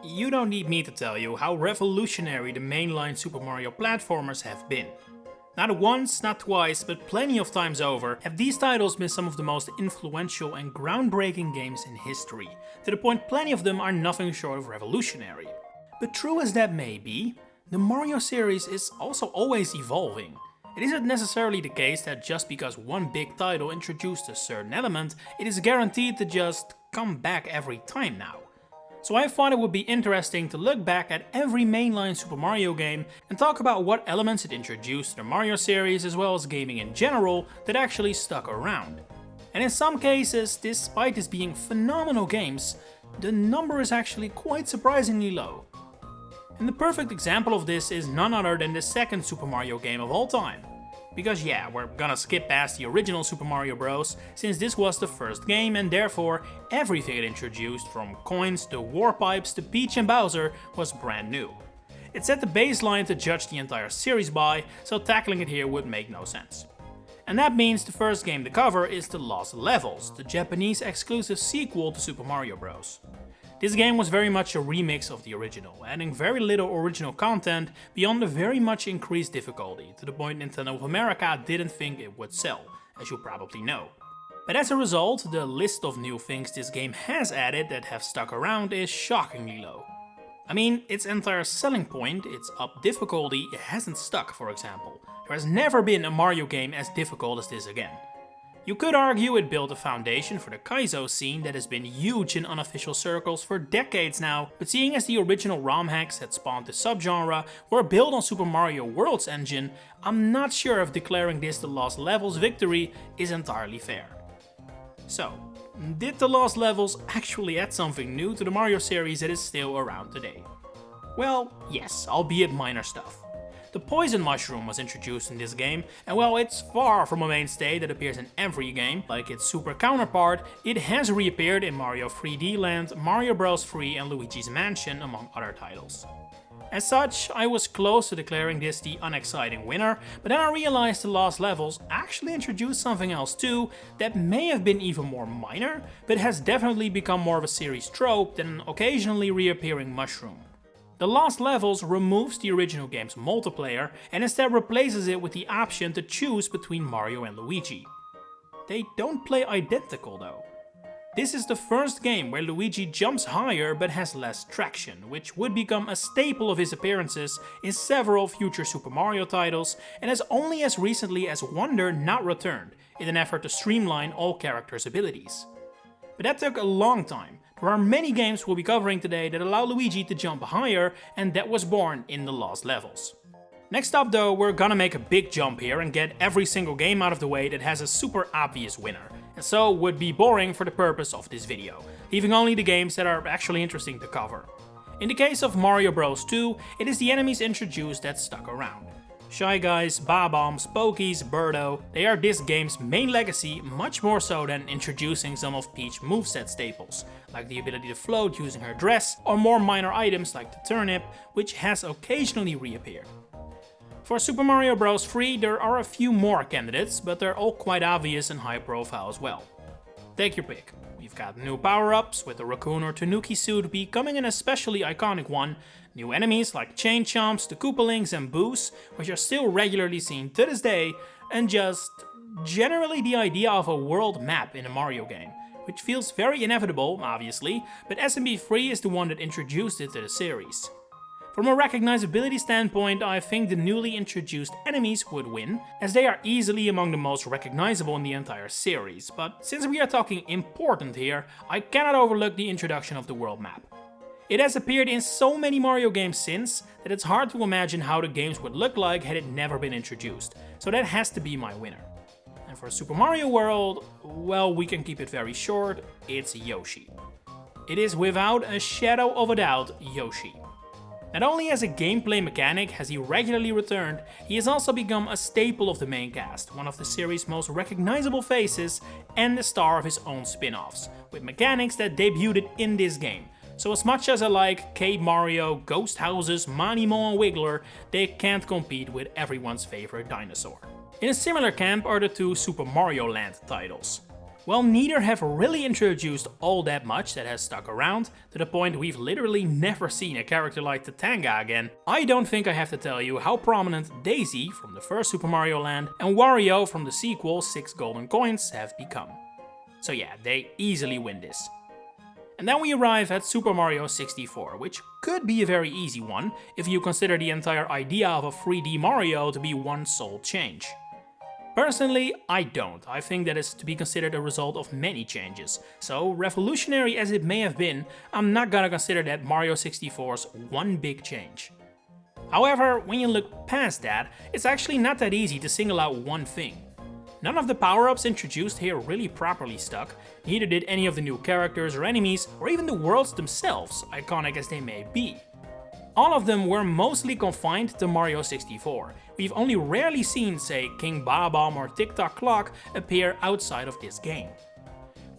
You don't need me to tell you how revolutionary the mainline Super Mario platformers have been. Not once, not twice, but plenty of times over have these titles been some of the most influential and groundbreaking games in history, to the point plenty of them are nothing short of revolutionary. But true as that may be, the Mario series is also always evolving. It isn't necessarily the case that just because one big title introduced a certain element, it is guaranteed to just come back every time now. So I thought it would be interesting to look back at every mainline Super Mario game and talk about what elements it introduced to the Mario series as well as gaming in general that actually stuck around. And in some cases, despite this being phenomenal games, the number is actually quite surprisingly low. And the perfect example of this is none other than the second Super Mario game of all time. Because yeah, we're gonna skip past the original Super Mario Bros. Since this was the first game and therefore everything it introduced, from coins to war pipes to Peach and Bowser, was brand new. It set the baseline to judge the entire series by, so tackling it here would make no sense. And that means the first game to cover is The Lost Levels, the Japanese exclusive sequel to Super Mario Bros. This game was very much a remix of the original, adding very little original content beyond the very much increased difficulty, to the point Nintendo of America didn't think it would sell, as you probably know. But as a result, the list of new things this game has added that have stuck around is shockingly low. I mean, its entire selling point, its up difficulty, it hasn't stuck, for example. There has never been a Mario game as difficult as this again. You could argue it built a foundation for the Kaizo scene that has been huge in unofficial circles for decades now, but seeing as the original ROM hacks that spawned the subgenre were built on Super Mario World's engine, I'm not sure if declaring this the Lost Levels victory is entirely fair. So, did the Lost Levels actually add something new to the Mario series that is still around today? Well, yes, albeit minor stuff. The poison mushroom was introduced in this game, and while it's far from a mainstay that appears in every game, like its super counterpart, it has reappeared in Mario 3D Land, Mario Bros. 3 and Luigi's Mansion, among other titles. As such, I was close to declaring this the unexciting winner, but then I realized the Lost Levels actually introduced something else too that may have been even more minor, but has definitely become more of a series trope than an occasionally reappearing mushroom. The Lost Levels removes the original game's multiplayer and instead replaces it with the option to choose between Mario and Luigi. They don't play identical though. This is the first game where Luigi jumps higher but has less traction, which would become a staple of his appearances in several future Super Mario titles and has only as recently as Wonder not returned, in an effort to streamline all characters' abilities. But that took a long time. There are many games we'll be covering today that allow Luigi to jump higher, and that was born in the Lost Levels. Next up though, we're gonna make a big jump here and get every single game out of the way that has a super obvious winner, and so would be boring for the purpose of this video, leaving only the games that are actually interesting to cover. In the case of Mario Bros. 2, it is the enemies introduced that stuck around. Shy Guys, Bob-ombs, Pokies, Birdo, they are this game's main legacy, much more so than introducing some of Peach's moveset staples, like the ability to float using her dress, or more minor items like the turnip, which has occasionally reappeared. For Super Mario Bros. 3 there are a few more candidates, but they're all quite obvious and high profile as well. Take your pick. We've got new power-ups, with the Raccoon or Tanuki suit becoming an especially iconic one, new enemies like Chain Chomps, the Koopalings and Boos, which are still regularly seen to this day, and just generally the idea of a world map in a Mario game, which feels very inevitable, obviously, but SMB3 is the one that introduced it to the series. From a recognizability standpoint, I think the newly introduced enemies would win, as they are easily among the most recognizable in the entire series, but since we are talking important here, I cannot overlook the introduction of the world map. It has appeared in so many Mario games since that it's hard to imagine how the games would look like had it never been introduced, so that has to be my winner. And for Super Mario World, well, we can keep it very short, it's Yoshi. It is without a shadow of a doubt Yoshi. Not only as a gameplay mechanic has he regularly returned, he has also become a staple of the main cast, one of the series' most recognizable faces and the star of his own spin-offs, with mechanics that debuted in this game. So as much as I like Cape Mario, Ghost Houses, Manimo and Wiggler, they can't compete with everyone's favorite dinosaur. In a similar camp are the two Super Mario Land titles. Well, neither have really introduced all that much that has stuck around, to the point we've literally never seen a character like Tatanga again. I don't think I have to tell you how prominent Daisy from the first Super Mario Land and Wario from the sequel 6 Golden Coins have become. So yeah, they easily win this. And then we arrive at Super Mario 64, which could be a very easy one if you consider the entire idea of a 3D Mario to be one sole change. Personally, I don't. I think that is to be considered a result of many changes. So, revolutionary as it may have been, I'm not gonna consider that Mario 64's one big change. However, when you look past that, it's actually not that easy to single out one thing. None of the power-ups introduced here really properly stuck, neither did any of the new characters or enemies, or even the worlds themselves, iconic as they may be. All of them were mostly confined to Mario 64. We've only rarely seen, say, King Bob-omb or Tick-Tock Clock appear outside of this game.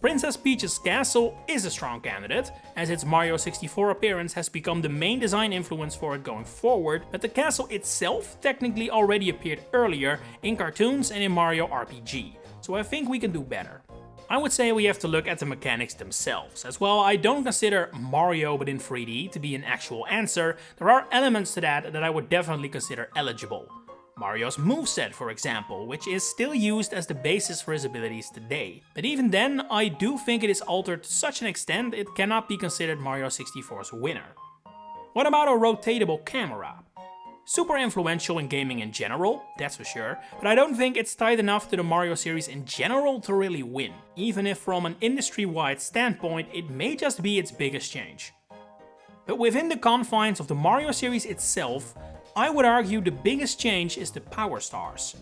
Princess Peach's castle is a strong candidate, as its Mario 64 appearance has become the main design influence for it going forward, but the castle itself technically already appeared earlier in cartoons and in Mario RPG, so I think we can do better. I would say we have to look at the mechanics themselves, as while I don't consider Mario but in 3D to be an actual answer, there are elements to that I would definitely consider eligible. Mario's moveset, for example, which is still used as the basis for his abilities today. But even then, I do think it is altered to such an extent it cannot be considered Mario 64's winner. What about a rotatable camera? Super influential in gaming in general, that's for sure, but I don't think it's tied enough to the Mario series in general to really win, even if from an industry-wide standpoint it may just be its biggest change. But within the confines of the Mario series itself, I would argue the biggest change is the Power Stars.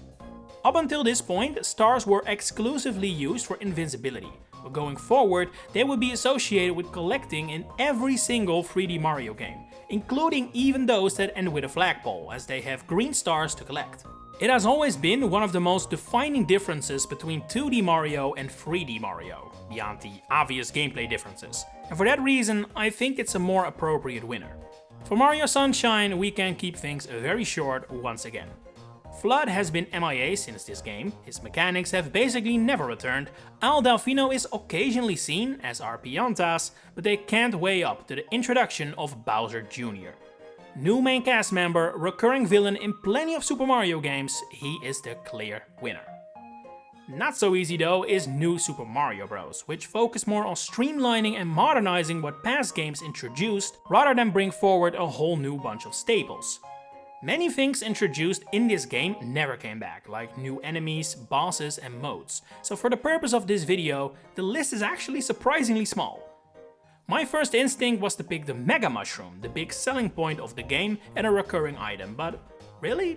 Up until this point, stars were exclusively used for invincibility, but going forward they would be associated with collecting in every single 3D Mario game, including even those that end with a flagpole, as they have green stars to collect. It has always been one of the most defining differences between 2D Mario and 3D Mario, beyond the obvious gameplay differences, and for that reason I think it's a more appropriate winner. For Mario Sunshine, we can keep things very short once again. Flood has been MIA since this game, his mechanics have basically never returned, Al Delfino is occasionally seen, as are Piantas, but they can't weigh up to the introduction of Bowser Jr. New main cast member, recurring villain in plenty of Super Mario games, he is the clear winner. Not so easy though is New Super Mario Bros., which focus more on streamlining and modernizing what past games introduced, rather than bring forward a whole new bunch of staples. Many things introduced in this game never came back, like new enemies, bosses and modes, so for the purpose of this video, the list is actually surprisingly small. My first instinct was to pick the Mega Mushroom, the big selling point of the game and a recurring item, but really?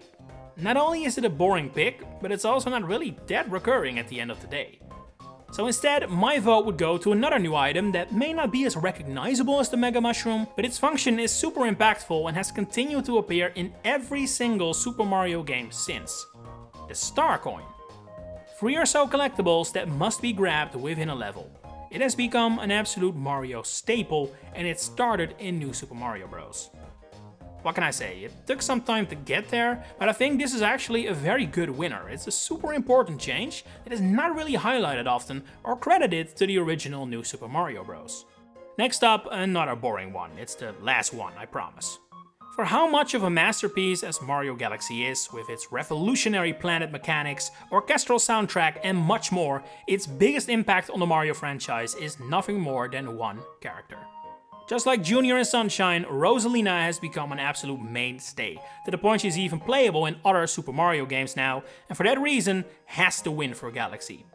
Not only is it a boring pick, but it's also not really that recurring at the end of the day. So instead, my vote would go to another new item that may not be as recognizable as the Mega Mushroom, but its function is super impactful and has continued to appear in every single Super Mario game since. The Star Coin. 3 or so collectibles that must be grabbed within a level. It has become an absolute Mario staple, and it started in New Super Mario Bros. What can I say, it took some time to get there, but I think this is actually a very good winner. It's a super important change that is not really highlighted often or credited to the original New Super Mario Bros. Next up, another boring one. It's the last one, I promise. For how much of a masterpiece as Mario Galaxy is, with its revolutionary planet mechanics, orchestral soundtrack and much more, its biggest impact on the Mario franchise is nothing more than one character. Just like Junior in Sunshine, Rosalina has become an absolute mainstay, to the point she's even playable in other Super Mario games now, and for that reason has to win for Galaxy.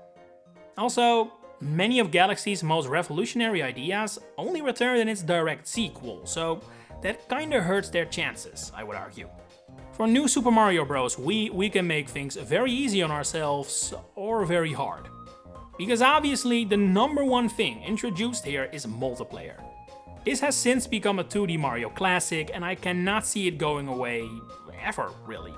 Also, many of Galaxy's most revolutionary ideas only returned in its direct sequel, so that kinda hurts their chances, I would argue. For New Super Mario Bros., we can make things very easy on ourselves, or very hard. Because obviously the number one thing introduced here is multiplayer. This has since become a 2D Mario classic, and I cannot see it going away ever, really.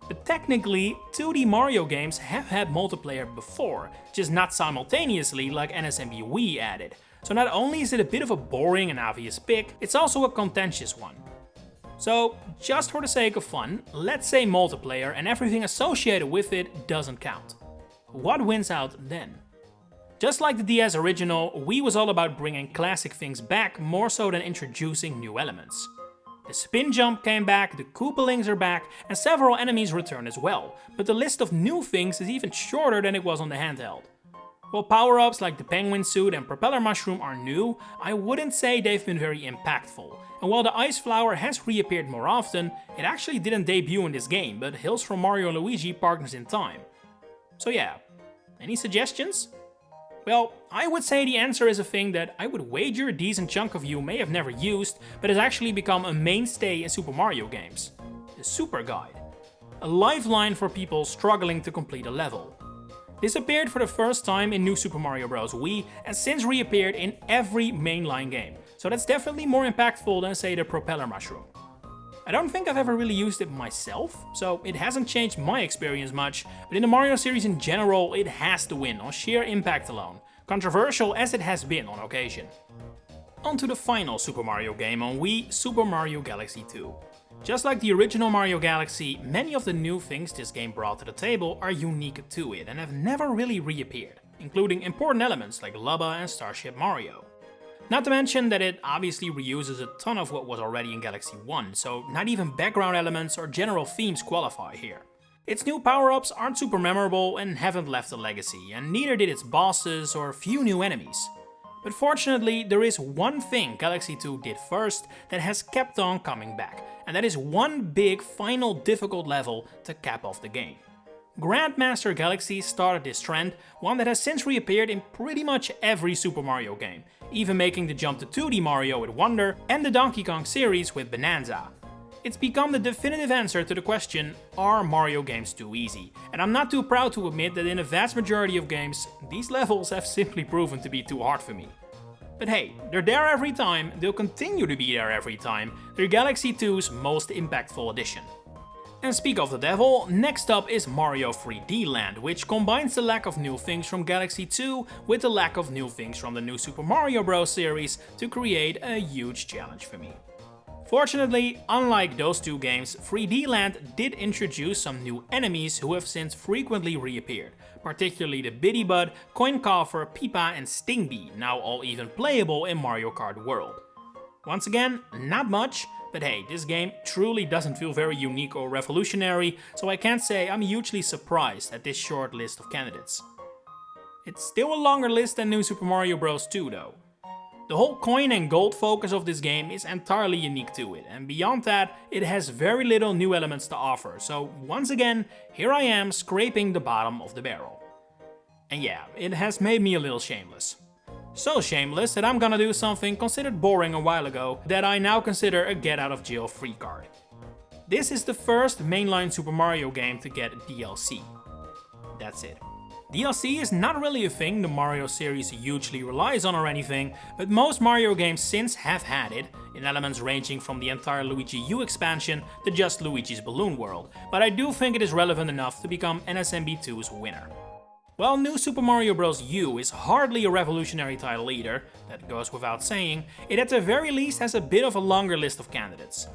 But technically, 2D Mario games have had multiplayer before, just not simultaneously like NSMB Wii added. So not only is it a bit of a boring and obvious pick, it's also a contentious one. So, just for the sake of fun, let's say multiplayer and everything associated with it doesn't count. What wins out then? Just like the DS original, Wii was all about bringing classic things back more so than introducing new elements. The spin jump came back, the Koopalings are back, and several enemies return as well, but the list of new things is even shorter than it was on the handheld. While power-ups like the penguin suit and propeller mushroom are new, I wouldn't say they've been very impactful, and while the ice flower has reappeared more often, it actually didn't debut in this game, but hails from Mario and Luigi Partners in Time. So yeah, any suggestions? Well, I would say the answer is a thing that I would wager a decent chunk of you may have never used, but has actually become a mainstay in Super Mario games. The Super Guide. A lifeline for people struggling to complete a level. This appeared for the first time in New Super Mario Bros. Wii and since reappeared in every mainline game, so that's definitely more impactful than say the propeller mushroom. I don't think I've ever really used it myself, so it hasn't changed my experience much, but in the Mario series in general it has to win on sheer impact alone, controversial as it has been on occasion. On to the final Super Mario game on Wii, Super Mario Galaxy 2. Just like the original Mario Galaxy, many of the new things this game brought to the table are unique to it and have never really reappeared, including important elements like Lubba and Starship Mario. Not to mention that it obviously reuses a ton of what was already in Galaxy 1, so not even background elements or general themes qualify here. Its new power-ups aren't super memorable and haven't left a legacy, and neither did its bosses or few new enemies. But fortunately, there is one thing Galaxy 2 did first that has kept on coming back, and that is one big final difficult level to cap off the game. Grandmaster Galaxy started this trend, one that has since reappeared in pretty much every Super Mario game, even making the jump to 2D Mario with Wonder and the Donkey Kong series with Bonanza. It's become the definitive answer to the question, are Mario games too easy? And I'm not too proud to admit that in a vast majority of games, these levels have simply proven to be too hard for me. But hey, they're there every time, they'll continue to be there every time, they're Galaxy 2's most impactful addition. And speak of the devil, next up is Mario 3D Land, which combines the lack of new things from Galaxy 2 with the lack of new things from the new Super Mario Bros. Series to create a huge challenge for me. Fortunately, unlike those two games, 3D Land did introduce some new enemies who have since frequently reappeared, particularly the Biddy-Bud, Coin Coffer, Peepa and Stingbee, now all even playable in Mario Kart World. Once again, not much, but hey, this game truly doesn't feel very unique or revolutionary, so I can't say I'm hugely surprised at this short list of candidates. It's still a longer list than New Super Mario Bros. 2 though. The whole coin and gold focus of this game is entirely unique to it, and beyond that, it has very little new elements to offer, so once again, here I am scraping the bottom of the barrel. And yeah, it has made me a little shameless. So shameless that I'm gonna do something considered boring a while ago that I now consider a get out of jail free card. This is the first mainline Super Mario game to get DLC. That's it. DLC is not really a thing the Mario series hugely relies on or anything, but most Mario games since have had it, in elements ranging from the entire Luigi U expansion to just Luigi's Balloon World, but I do think it is relevant enough to become NSMB2's winner. While New Super Mario Bros. U is hardly a revolutionary title either, that goes without saying, it at the very least has a bit of a longer list of candidates.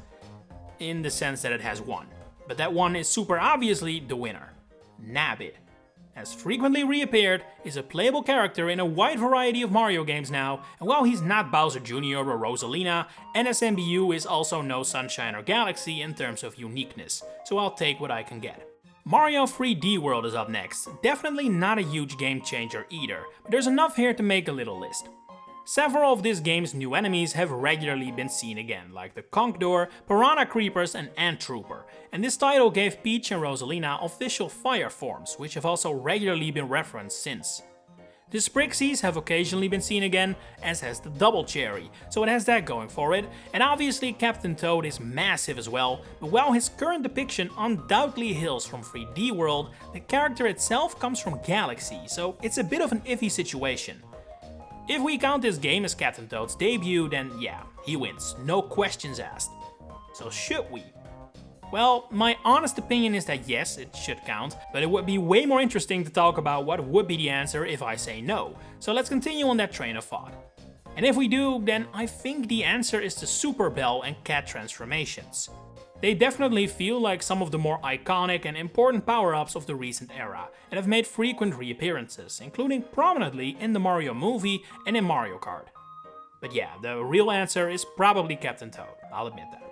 In the sense that it has one. But that one is super obviously the winner. Nabbit. Has frequently reappeared, is a playable character in a wide variety of Mario games now, and while he's not Bowser Jr. or Rosalina, NSMBU is also no Sunshine or Galaxy in terms of uniqueness, so I'll take what I can get. Mario 3D World is up next, definitely not a huge game changer either, but there's enough here to make a little list. Several of this game's new enemies have regularly been seen again, like the Conch Door, Piranha Creepers and Ant Trooper, and this title gave Peach and Rosalina official fire forms, which have also regularly been referenced since. The Sprixies have occasionally been seen again, as has the Double Cherry, so it has that going for it, and obviously Captain Toad is massive as well, but while his current depiction undoubtedly hails from 3D World, the character itself comes from Galaxy, so it's a bit of an iffy situation. If we count this game as Captain Toad's debut, then yeah, he wins, no questions asked. So should we? Well, my honest opinion is that yes, it should count, but it would be way more interesting to talk about what would be the answer if I say no, so let's continue on that train of thought. And if we do, then I think the answer is the Super Bell and Cat transformations. They definitely feel like some of the more iconic and important power-ups of the recent era, and have made frequent reappearances, including prominently in the Mario movie and in Mario Kart. But yeah, the real answer is probably Captain Toad, I'll admit that.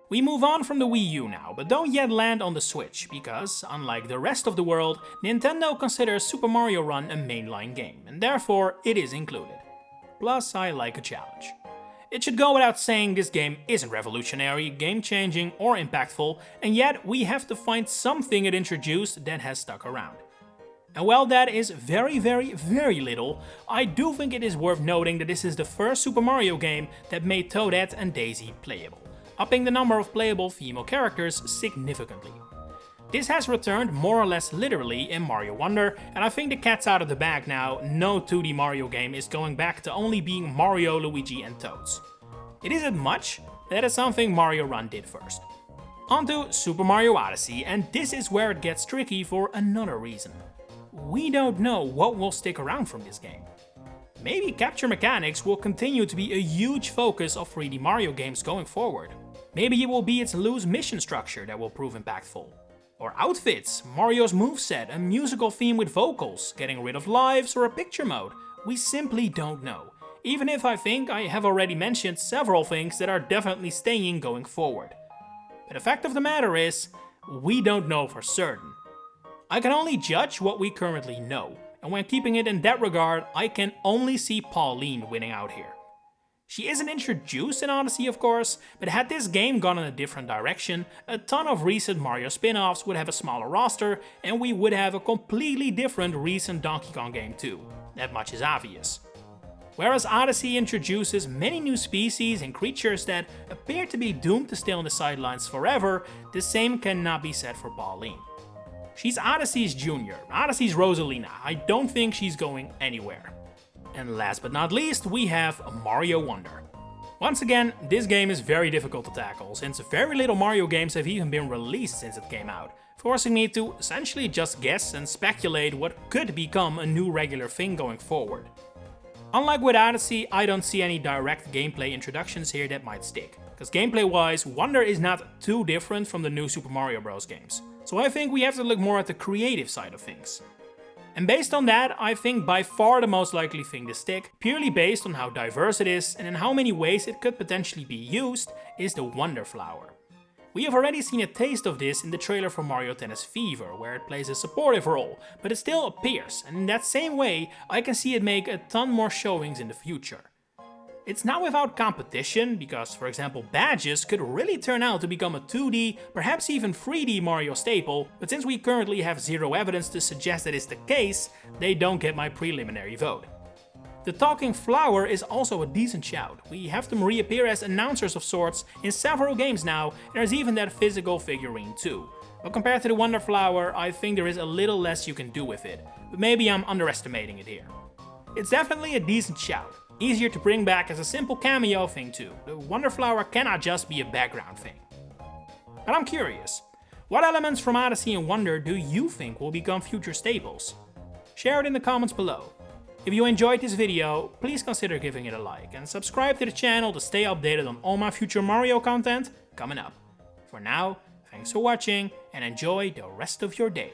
We move on from the Wii U now, but don't yet land on the Switch, because, unlike the rest of the world, Nintendo considers Super Mario Run a mainline game, and therefore it is included. Plus, I like a challenge. It should go without saying this game isn't revolutionary, game-changing or impactful, and yet we have to find something it introduced that has stuck around. And while that is very little, I do think it is worth noting that this is the first Super Mario game that made Toadette and Daisy playable, upping the number of playable female characters significantly. This has returned more or less literally in Mario Wonder, and I think the cat's out of the bag now. No 2D Mario game is going back to only being Mario, Luigi and Toads. It isn't much, that is something Mario Run did first. Onto Super Mario Odyssey, and this is where it gets tricky for another reason. We don't know what will stick around from this game. Maybe capture mechanics will continue to be a huge focus of 3D Mario games going forward. Maybe it will be its loose mission structure that will prove impactful. Or outfits, Mario's moveset, a musical theme with vocals, getting rid of lives, or a picture mode. We simply don't know. Even if I think I have already mentioned several things that are definitely staying going forward. But the fact of the matter is, we don't know for certain. I can only judge what we currently know, and when keeping it in that regard, I can only see Pauline winning out here. She isn't introduced in Odyssey, of course, but had this game gone in a different direction, a ton of recent Mario spin-offs would have a smaller roster, and we would have a completely different recent Donkey Kong game too. That much is obvious. Whereas Odyssey introduces many new species and creatures that appear to be doomed to stay on the sidelines forever, the same cannot be said for Pauline. She's Odyssey's junior, Odyssey's Rosalina. I don't think she's going anywhere. And last but not least, we have Mario Wonder. Once again, this game is very difficult to tackle, since very little Mario games have even been released since it came out, forcing me to essentially just guess and speculate what could become a new regular thing going forward. Unlike with Odyssey, I don't see any direct gameplay introductions here that might stick, because gameplay-wise, Wonder is not too different from the new Super Mario Bros. Games. So I think we have to look more at the creative side of things. And based on that, I think by far the most likely thing to stick, purely based on how diverse it is and in how many ways it could potentially be used, is the Wonder Flower. We have already seen a taste of this in the trailer for Mario Tennis Fever, where it plays a supportive role, but it still appears, and in that same way, I can see it make a ton more showings in the future. It's not without competition, because for example badges could really turn out to become a 2D, perhaps even 3D Mario staple, but since we currently have zero evidence to suggest that is the case, they don't get my preliminary vote. The Talking Flower is also a decent shout. We have them reappear as announcers of sorts in several games now, and there's even that physical figurine too. But compared to the Wonder Flower, I think there is a little less you can do with it, but maybe I'm underestimating it here. It's definitely a decent shout. Easier to bring back as a simple cameo thing too. The Wonder Flower cannot just be a background thing. But I'm curious, what elements from Odyssey and Wonder do you think will become future staples? Share it in the comments below. If you enjoyed this video, please consider giving it a like and subscribe to the channel to stay updated on all my future Mario content coming up. For now, thanks for watching and enjoy the rest of your day.